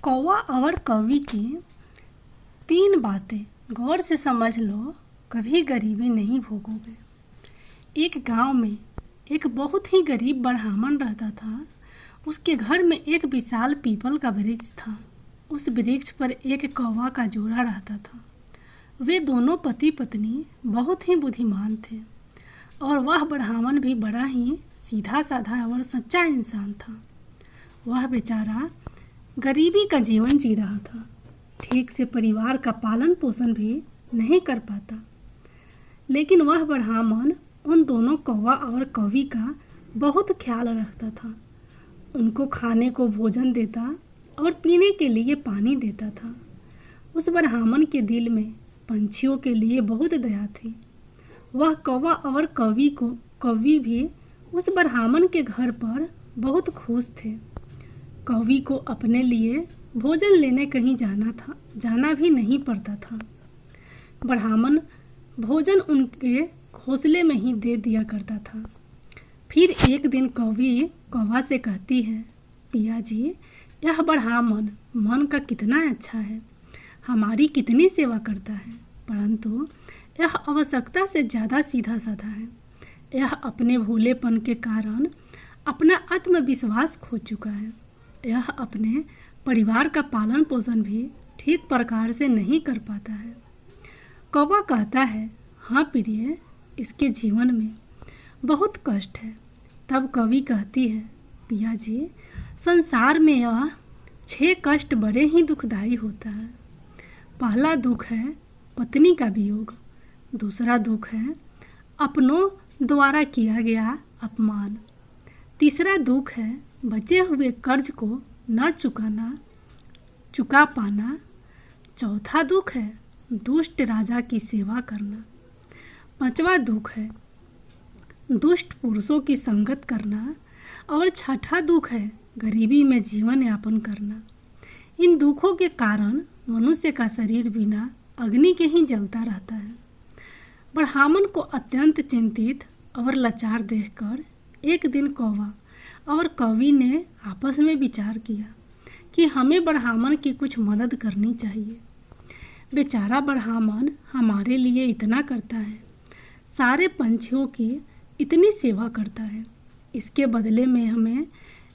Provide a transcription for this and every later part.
कौवा और कौवी की 3 बातें गौर से समझ लो, कभी गरीबी नहीं भोगोगे। एक गांव में एक बहुत ही गरीब ब्राह्मण रहता था। उसके घर में एक विशाल पीपल का वृक्ष था। उस वृक्ष पर एक कौवा का जोड़ा रहता था। वे दोनों पति पत्नी बहुत ही बुद्धिमान थे और वह ब्राह्मण भी बड़ा ही सीधा साधा और सच्चा इंसान था। वह बेचारा गरीबी का जीवन जी रहा था। ठीक से परिवार का पालन पोषण भी नहीं कर पाता, लेकिन वह ब्राह्मण उन दोनों कौवा और कौवी का बहुत ख्याल रखता था। उनको खाने को भोजन देता और पीने के लिए पानी देता था। उस ब्राह्मण के दिल में पंछियों के लिए बहुत दया थी। वह कौवा और कौवी भी उस ब्राह्मण के घर पर बहुत खुश थे। कौवी को अपने लिए भोजन लेने कहीं जाना भी नहीं पड़ता था। ब्राह्मण भोजन उनके घोंसले में ही दे दिया करता था। फिर एक दिन कौवी कौवा से कहती है, पिया जी, यह ब्राह्मण मन का कितना अच्छा है, हमारी कितनी सेवा करता है, परंतु यह आवश्यकता से ज़्यादा सीधा साधा है। यह अपने भोलेपन के कारण अपना आत्मविश्वास खो चुका है। यह अपने परिवार का पालन पोषण भी ठीक प्रकार से नहीं कर पाता है। कौवा कहता है, हाँ प्रिय, इसके जीवन में बहुत कष्ट है। तब कौवी कहती है, पिया जी, संसार में यह 6 कष्ट बड़े ही दुखदायी होता है। पहला दुख है पत्नी का वियोग, दूसरा दुख है अपनों द्वारा किया गया अपमान, तीसरा दुख है बचे हुए कर्ज को न चुका पाना, चौथा दुख है दुष्ट राजा की सेवा करना, पांचवा दुख है दुष्ट पुरुषों की संगत करना और छठा दुख है गरीबी में जीवन यापन करना। इन दुखों के कारण मनुष्य का शरीर बिना अग्नि के ही जलता रहता है। ब्राह्मण को अत्यंत चिंतित और लाचार देखकर एक दिन कौवा और कौवी ने आपस में विचार किया कि हमें ब्राह्मण की कुछ मदद करनी चाहिए। बेचारा ब्राह्मण हमारे लिए इतना करता है, सारे पंछियों की इतनी सेवा करता है, इसके बदले में हमें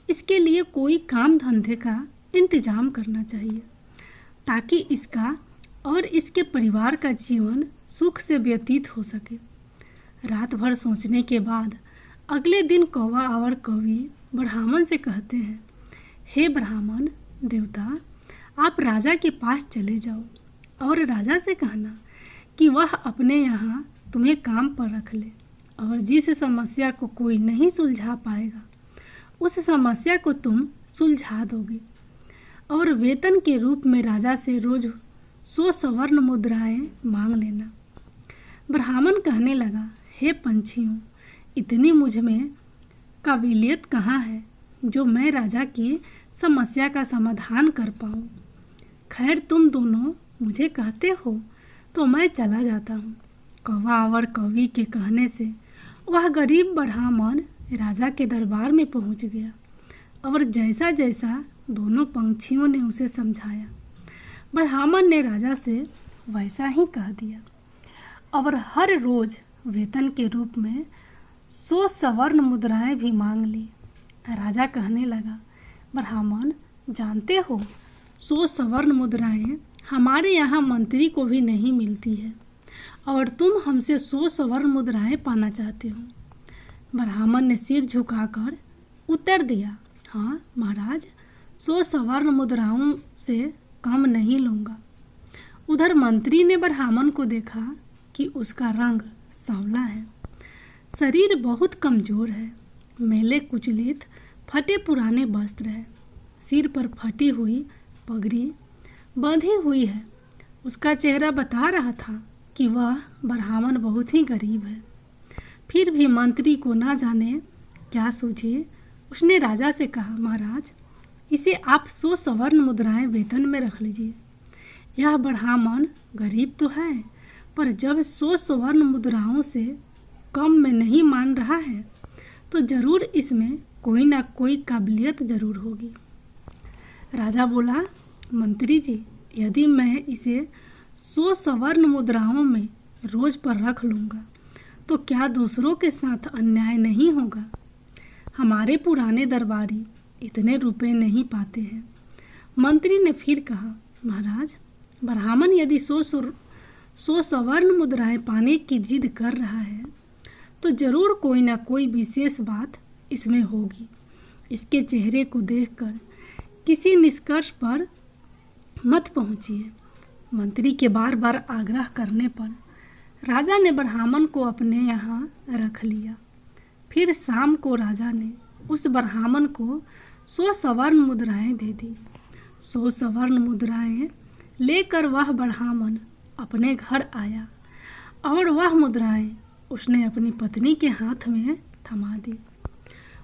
इसके लिए कोई काम धंधे का इंतजाम करना चाहिए ताकि इसका और इसके परिवार का जीवन सुख से व्यतीत हो सके। रात भर सोचने के बाद अगले दिन कौवा और कौवी ब्राह्मण से कहते हैं, हे ब्राह्मण देवता, आप राजा के पास चले जाओ और राजा से कहना कि वह अपने यहाँ तुम्हें काम पर रख ले और जिस समस्या को कोई नहीं सुलझा पाएगा उस समस्या को तुम सुलझा दोगे और वेतन के रूप में राजा से रोज 100 स्वर्ण मुद्राएं मांग लेना। ब्राह्मण कहने लगा, हे पंछियों, इतनी मुझ में काबिलियत कहाँ है जो मैं राजा की समस्या का समाधान कर पाऊँ। खैर, तुम दोनों मुझे कहते हो तो मैं चला जाता हूँ। कौवा और कौवी के कहने से वह गरीब ब्राह्मण राजा के दरबार में पहुँच गया और जैसा जैसा दोनों पंछियों ने उसे समझाया, ब्राह्मण ने राजा से वैसा ही कह दिया और हर रोज वेतन के रूप में 100 स्वर्ण मुद्राएं भी मांग ली। राजा कहने लगा, ब्राह्मण, जानते हो 100 स्वर्ण मुद्राएं हमारे यहाँ मंत्री को भी नहीं मिलती है और तुम हमसे 100 स्वर्ण मुद्राएं पाना चाहते हो। ब्राह्मण ने सिर झुकाकर उत्तर दिया, हाँ महाराज, 100 स्वर्ण मुद्राओं से कम नहीं लूँगा। उधर मंत्री ने ब्राह्मण को देखा कि उसका रंग सांवला है, शरीर बहुत कमज़ोर है, मैले कुचलित फटे पुराने वस्त्र है, सिर पर फटी हुई पगड़ी बंधी हुई है। उसका चेहरा बता रहा था कि वह ब्राह्मण बहुत ही गरीब है। फिर भी मंत्री को ना जाने क्या सूझे, उसने राजा से कहा, महाराज, इसे आप 100 स्वर्ण मुद्राएं वेतन में रख लीजिए। यह ब्राह्मण गरीब तो है, पर जब 100 स्वर्ण मुद्राओं से कम में नहीं मान रहा है तो ज़रूर इसमें कोई ना कोई काबिलियत ज़रूर होगी। राजा बोला, मंत्री जी, यदि मैं इसे 100 स्वर्ण मुद्राओं में रोज पर रख लूँगा तो क्या दूसरों के साथ अन्याय नहीं होगा? हमारे पुराने दरबारी इतने रुपए नहीं पाते हैं। मंत्री ने फिर कहा, महाराज, ब्राह्मण यदि 100 स्वर्ण मुद्राएं पाने की जिद कर रहा है तो जरूर कोई ना कोई विशेष बात इसमें होगी। इसके चेहरे को देखकर किसी निष्कर्ष पर मत पहुंचिए। मंत्री के बार बार आग्रह करने पर राजा ने ब्राह्मण को अपने यहाँ रख लिया। फिर शाम को राजा ने उस ब्राह्मण को 100 स्वर्ण मुद्राएं दे दी। 100 स्वर्ण मुद्राएं लेकर वह ब्राह्मण अपने घर आया और वह मुद्राएं उसने अपनी पत्नी के हाथ में थमा दी।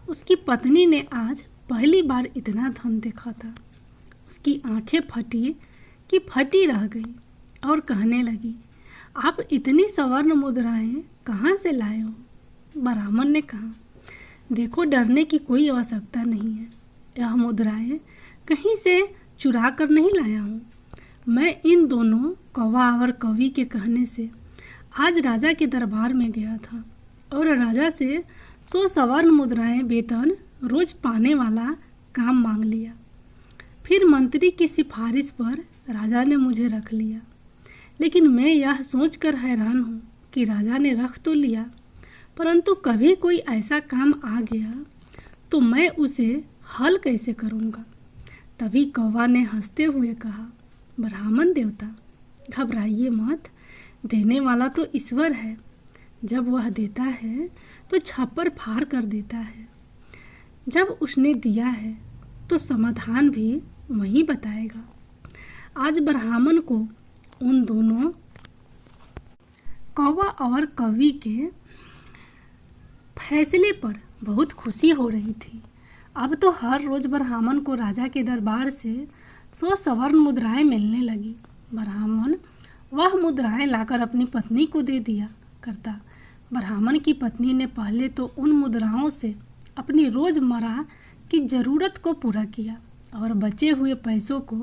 उसकी पत्नी ने आज पहली बार इतना धन देखा था। उसकी आंखें फटी कि फटी रह गई और कहने लगी, आप इतनी स्वर्ण मुद्राएं कहाँ से लाए हो? ब्राह्मण ने कहा, देखो, डरने की कोई आवश्यकता नहीं है। यह मुद्राएं कहीं से चुरा कर नहीं लाया हूँ। मैं इन दोनों कौवा और कौवी के कहने से आज राजा के दरबार में गया था और राजा से 100 स्वर्ण मुद्राएं वेतन रोज पाने वाला काम मांग लिया। फिर मंत्री की सिफारिश पर राजा ने मुझे रख लिया। लेकिन मैं यह सोचकर हैरान हूँ कि राजा ने रख तो लिया, परंतु कभी कोई ऐसा काम आ गया तो मैं उसे हल कैसे करूँगा? तभी कौवा ने हंसते हुए कहा, ब्राह्मण देवता, घबराइए मत। देने वाला तो ईश्वर है। जब वह देता है तो छप्पर फाड़ कर देता है। जब उसने दिया है तो समाधान भी वही बताएगा। आज ब्राह्मण को उन दोनों कौवा और कौवी के फैसले पर बहुत खुशी हो रही थी। अब तो हर रोज ब्राह्मण को राजा के दरबार से 100 स्वर्ण मुद्राएं मिलने लगी। ब्राह्मण वह मुद्राएं लाकर अपनी पत्नी को दे दिया करता। ब्राह्मण की पत्नी ने पहले तो उन मुद्राओं से अपनी रोजमर्रा की ज़रूरत को पूरा किया और बचे हुए पैसों को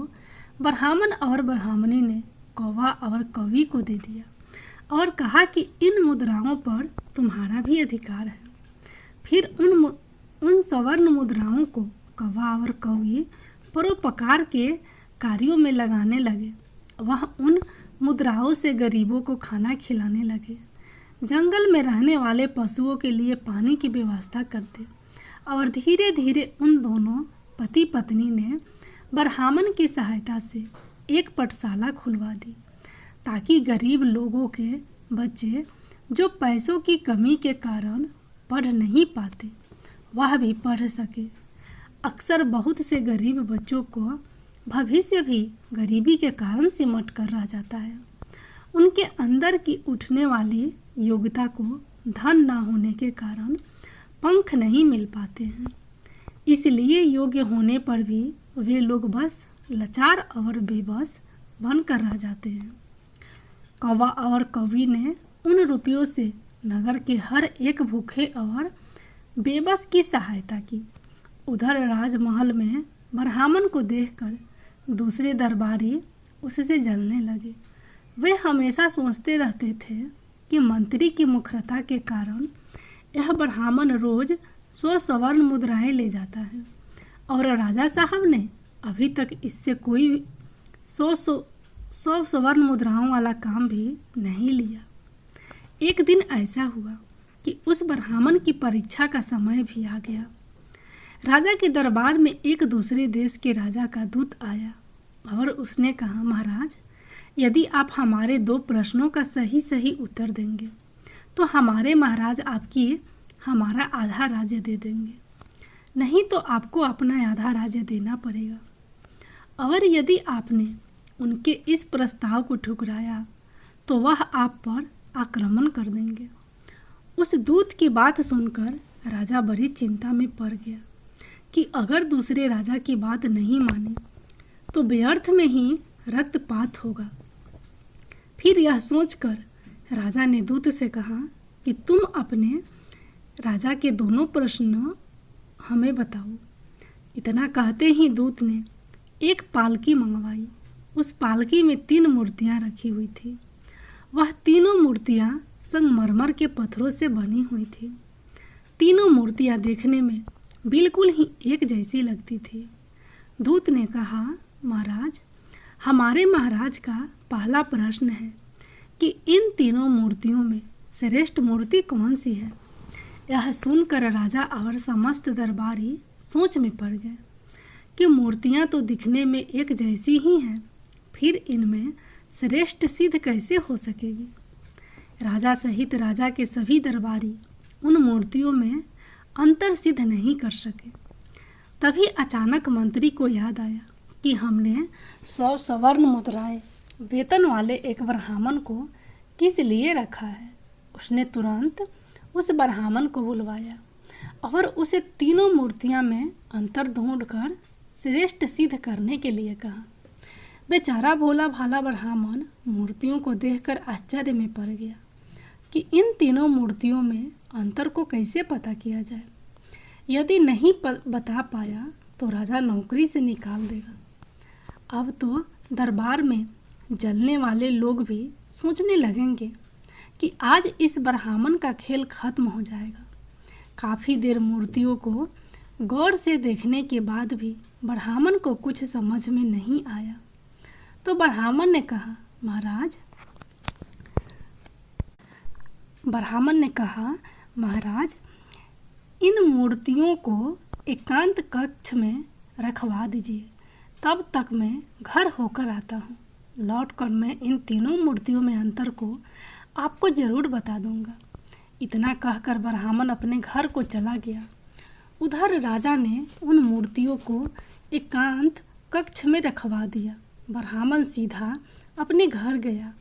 ब्राह्मण और ब्राह्मणी ने कौवा और कौवी को दे दिया और कहा कि इन मुद्राओं पर तुम्हारा भी अधिकार है। फिर उन स्वर्ण मुद्राओं को कौवा और कौवी परोपकार के कार्यों में लगाने लगे। वह उन मुद्राओं से गरीबों को खाना खिलाने लगे, जंगल में रहने वाले पशुओं के लिए पानी की व्यवस्था करते और धीरे धीरे उन दोनों पति पत्नी ने ब्राह्मण की सहायता से एक पाठशाला खुलवा दी ताकि गरीब लोगों के बच्चे जो पैसों की कमी के कारण पढ़ नहीं पाते वह भी पढ़ सके। अक्सर बहुत से गरीब बच्चों को भविष्य भी गरीबी के कारण सिमट कर रह जाता है। उनके अंदर की उठने वाली योग्यता को धन ना होने के कारण पंख नहीं मिल पाते हैं। इसलिए योग्य होने पर भी वे लोग बस लाचार और बेबस बनकर रह जाते हैं। कौवा और कौवी ने उन रुपयों से नगर के हर एक भूखे और बेबस की सहायता की। उधर राजमहल में ब्राह्मण को देखकर दूसरे दरबारी उससे जलने लगे। वे हमेशा सोचते रहते थे कि मंत्री की मुखरता के कारण यह ब्राह्मण रोज 100 स्वर्ण मुद्राएं ले जाता है और राजा साहब ने अभी तक इससे कोई 100 स्वर्ण मुद्राओं वाला काम भी नहीं लिया। एक दिन ऐसा हुआ कि उस ब्राह्मण की परीक्षा का समय भी आ गया। राजा के दरबार में एक दूसरे देश के राजा का दूत आया और उसने कहा, महाराज, यदि आप हमारे 2 प्रश्नों का सही सही उत्तर देंगे तो हमारे महाराज हमारा आधा राज्य दे देंगे, नहीं तो आपको अपना आधा राज्य देना पड़ेगा। और यदि आपने उनके इस प्रस्ताव को ठुकराया तो वह आप पर आक्रमण कर देंगे। उस दूत की बात सुनकर राजा बड़ी चिंता में पड़ गया कि अगर दूसरे राजा की बात नहीं मानी तो व्यर्थ में ही रक्तपात होगा। फिर यह सोचकर राजा ने दूत से कहा कि तुम अपने राजा के दोनों प्रश्न हमें बताओ। इतना कहते ही दूत ने एक पालकी मंगवाई। उस पालकी में 3 मूर्तियां रखी हुई थी। वह तीनों मूर्तियां संगमरमर के पत्थरों से बनी हुई थी। तीनों मूर्तियां देखने में बिल्कुल ही एक जैसी लगती थी। दूत ने कहा, महाराज, हमारे महाराज का पहला प्रश्न है कि इन तीनों मूर्तियों में श्रेष्ठ मूर्ति कौन सी है। यह सुनकर राजा और समस्त दरबारी सोच में पड़ गए कि मूर्तियां तो दिखने में एक जैसी ही हैं, फिर इनमें श्रेष्ठ सिद्ध कैसे हो सकेगी। राजा सहित राजा के सभी दरबारी उन मूर्तियों में अंतर सिद्ध नहीं कर सके। तभी अचानक मंत्री को याद आया कि हमने 100 स्वर्ण मुद्राएं वेतन वाले एक ब्राह्मण को किस लिए रखा है। उसने तुरंत उस ब्राह्मण को बुलवाया और उसे तीनों मूर्तियां में अंतर ढूंढकर श्रेष्ठ सिद्ध करने के लिए कहा। बेचारा भोला भाला ब्राह्मण मूर्तियों को देखकर आश्चर्य में पड़ गया कि इन तीनों मूर्तियों में अंतर को कैसे पता किया जाए। यदि नहीं बता पाया तो राजा नौकरी से निकाल देगा। अब तो दरबार में जलने वाले लोग भी सोचने लगेंगे कि आज इस ब्राह्मण का खेल खत्म हो जाएगा। काफ़ी देर मूर्तियों को गौर से देखने के बाद भी ब्राह्मण को कुछ समझ में नहीं आया। तो ब्राह्मण ने कहा, महाराज, इन मूर्तियों को एकांत कक्ष में रखवा दीजिए, तब तक मैं घर होकर आता हूँ। लौटकर मैं इन तीनों मूर्तियों में अंतर को आपको जरूर बता दूंगा। इतना कहकर ब्राह्मण अपने घर को चला गया। उधर राजा ने उन मूर्तियों को एकांत कक्ष में रखवा दिया। ब्राह्मण सीधा अपने घर गया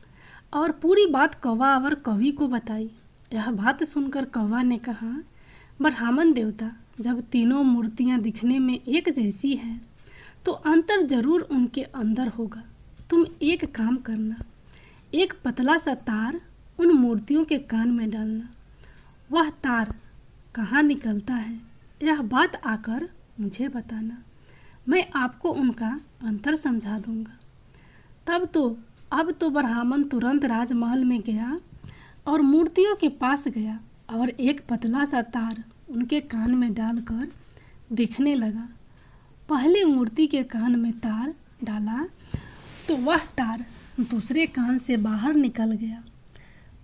और पूरी बात कौवा और कवि को बताई। यह बात सुनकर कौवा ने कहा, ब्राह्मण देवता, जब तीनों मूर्तियां दिखने में एक जैसी हैं तो अंतर जरूर उनके अंदर होगा। तुम एक काम करना, एक पतला सा तार उन मूर्तियों के कान में डालना। वह तार कहाँ निकलता है, यह बात आकर मुझे बताना। मैं आपको उनका अंतर समझा दूंगा। अब तो ब्राह्मण तुरंत राजमहल में गया और मूर्तियों के पास गया और एक पतला सा तार उनके कान में डालकर देखने लगा। पहले मूर्ति के कान में तार डाला तो वह तार दूसरे कान से बाहर निकल गया।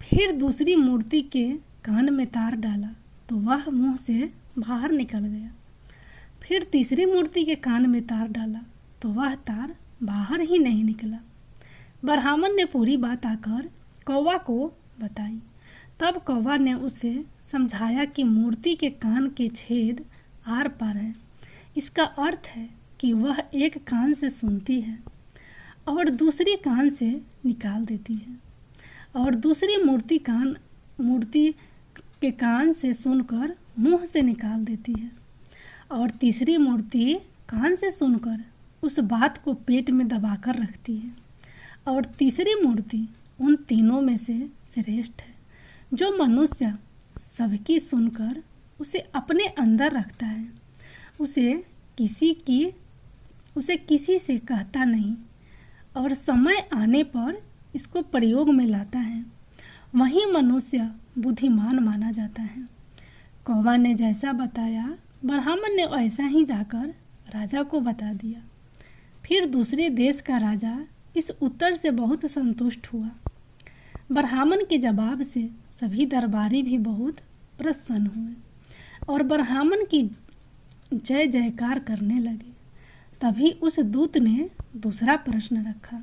फिर दूसरी मूर्ति के कान में तार डाला तो वह मुंह से बाहर निकल गया। फिर तीसरी मूर्ति के कान में तार डाला तो वह तार बाहर ही नहीं निकला। ब्राह्मण ने पूरी बात आकर कौवा को बताई। तब कौवा ने उसे समझाया कि मूर्ति के कान के छेद आर पार है। इसका अर्थ है कि वह एक कान से सुनती है और दूसरी कान से निकाल देती है, और दूसरी मूर्ति के कान से सुनकर मुंह से निकाल देती है, और तीसरी मूर्ति कान से सुनकर उस बात को पेट में दबाकर रखती है, और तीसरी मूर्ति उन तीनों में से श्रेष्ठ है जो मनुष्य सबकी सुनकर उसे अपने अंदर रखता है, उसे किसी से कहता नहीं और समय आने पर इसको प्रयोग में लाता है। वही मनुष्य बुद्धिमान माना जाता है। कौवा ने जैसा बताया ब्राह्मण ने वैसा ही जाकर राजा को बता दिया। फिर दूसरे देश का राजा इस उत्तर से बहुत संतुष्ट हुआ। ब्राह्मण के जवाब से सभी दरबारी भी बहुत प्रसन्न हुए और ब्राह्मण की जय जयकार करने लगे। तभी उस दूत ने दूसरा प्रश्न रखा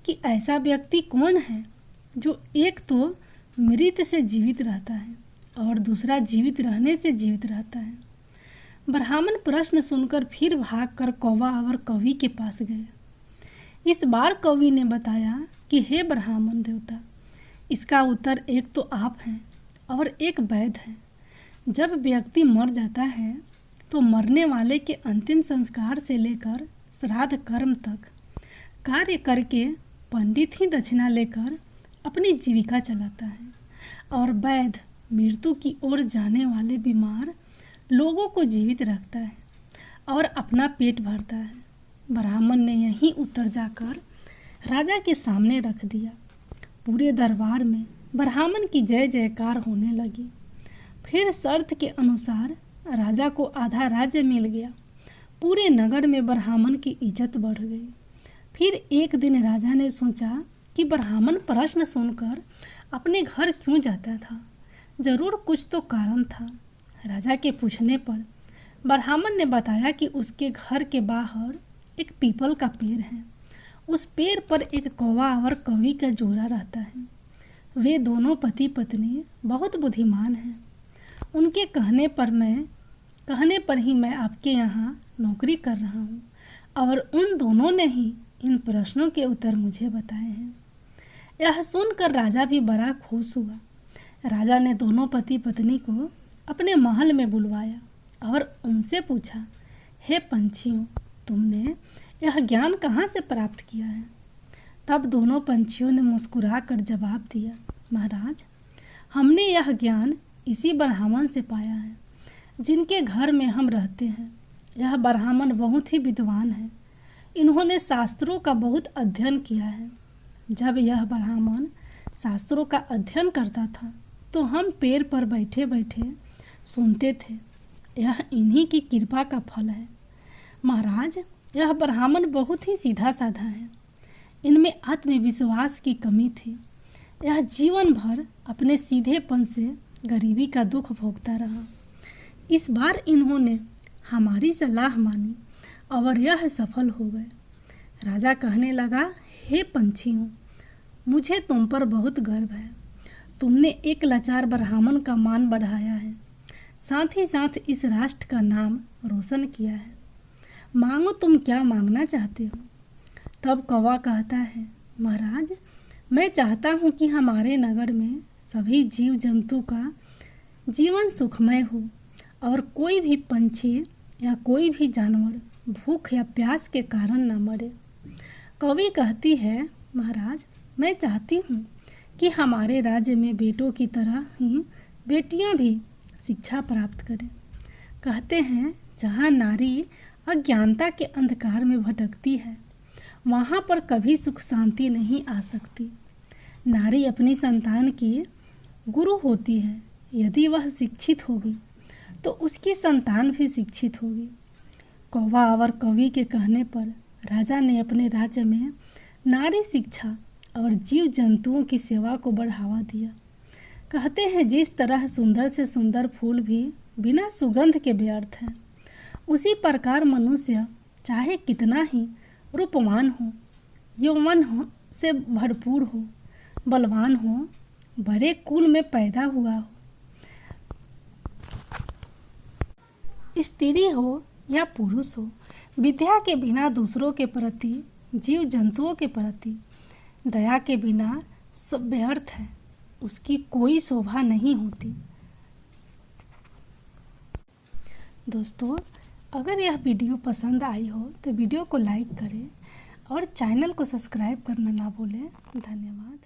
कि ऐसा व्यक्ति कौन है जो एक तो मृत से जीवित रहता है और दूसरा जीवित रहने से जीवित रहता है। ब्राह्मण प्रश्न सुनकर फिर भागकर कौवा और कवि के पास गए। इस बार कवि ने बताया कि हे ब्राह्मण देवता, इसका उत्तर एक तो आप हैं और एक वैद्य है। जब व्यक्ति मर जाता है तो मरने वाले के अंतिम संस्कार से लेकर श्राद्ध कर्म तक कार्य करके पंडित ही दक्षिणा लेकर अपनी जीविका चलाता है, और वैद्य मृत्यु की ओर जाने वाले बीमार लोगों को जीवित रखता है और अपना पेट भरता है। ब्राह्मण ने यहीं उत्तर जाकर राजा के सामने रख दिया। पूरे दरबार में ब्राह्मण की जय जयकार होने लगी। फिर शर्त के अनुसार राजा को आधा राज्य मिल गया। पूरे नगर में ब्राह्मण की इज्जत बढ़ गई। फिर एक दिन राजा ने सोचा कि ब्राह्मण प्रश्न सुनकर अपने घर क्यों जाता था। जरूर कुछ तो कारण था। राजा के पूछने पर ब्राह्मण ने बताया कि उसके घर के बाहर एक पीपल का पेड़ है। उस पेड़ पर एक कौवा और कौवी का जोड़ा रहता है। वे दोनों पति पत्नी बहुत बुद्धिमान हैं। उनके कहने पर ही मैं आपके यहाँ नौकरी कर रहा हूँ और उन दोनों ने ही इन प्रश्नों के उत्तर मुझे बताए हैं। यह सुनकर राजा भी बड़ा खुश हुआ। राजा ने दोनों पति पत्नी को अपने महल में बुलवाया और उनसे पूछा, हे पंछियों, तुमने यह ज्ञान कहाँ से प्राप्त किया है? तब दोनों पंछियों ने मुस्कुराकर जवाब दिया, महाराज, हमने यह ज्ञान इसी ब्राह्मण से पाया है जिनके घर में हम रहते हैं। यह ब्राह्मण बहुत ही विद्वान है। इन्होंने शास्त्रों का बहुत अध्ययन किया है। जब यह ब्राह्मण शास्त्रों का अध्ययन करता था तो हम पेड़ पर बैठे बैठे सुनते थे। यह इन्हीं की कृपा का फल है। महाराज, यह ब्राह्मण बहुत ही सीधा साधा है। इनमें आत्मविश्वास की कमी थी। यह जीवन भर अपने सीधेपन से गरीबी का दुख भोगता रहा। इस बार इन्होंने हमारी सलाह मानी और यह सफल हो गए। राजा कहने लगा, हे पंछियों, मुझे तुम पर बहुत गर्व है। तुमने एक लाचार ब्राह्मण का मान बढ़ाया है, साथ ही साथ इस राष्ट्र का नाम रोशन किया है। मांगो, तुम क्या मांगना चाहते हो? तब कौवा कहता है, महाराज, मैं चाहता हूँ कि हमारे नगर में सभी जीव जंतु का जीवन सुखमय हो और कोई भी पंछी या कोई भी जानवर भूख या प्यास के कारण न मरे। कौवी कहती है, महाराज, मैं चाहती हूँ कि हमारे राज्य में बेटों की तरह ही बेटियाँ भी शिक्षा प्राप्त करें। कहते हैं, जहाँ नारी अज्ञानता के अंधकार में भटकती है वहाँ पर कभी सुख शांति नहीं आ सकती। नारी अपनी संतान की गुरु होती है। यदि वह शिक्षित होगी तो उसकी संतान भी शिक्षित होगी। कौवा और कवि के कहने पर राजा ने अपने राज्य में नारी शिक्षा और जीव जंतुओं की सेवा को बढ़ावा दिया। कहते हैं, जिस तरह सुंदर से सुंदर फूल भी बिना सुगंध के व्यर्थ हैं, उसी प्रकार मनुष्य चाहे कितना ही रूपवान हो, यौवन हो से भरपूर हो, बलवान हो, बड़े कुल में पैदा हुआ हो, स्त्री हो या पुरुष हो, विद्या के बिना दूसरों के प्रति, जीव जंतुओं के प्रति दया के बिना सब व्यर्थ है। उसकी कोई शोभा नहीं होती। दोस्तों, अगर यह वीडियो पसंद आई हो तो वीडियो को लाइक करें और चैनल को सब्सक्राइब करना ना भूलें। धन्यवाद।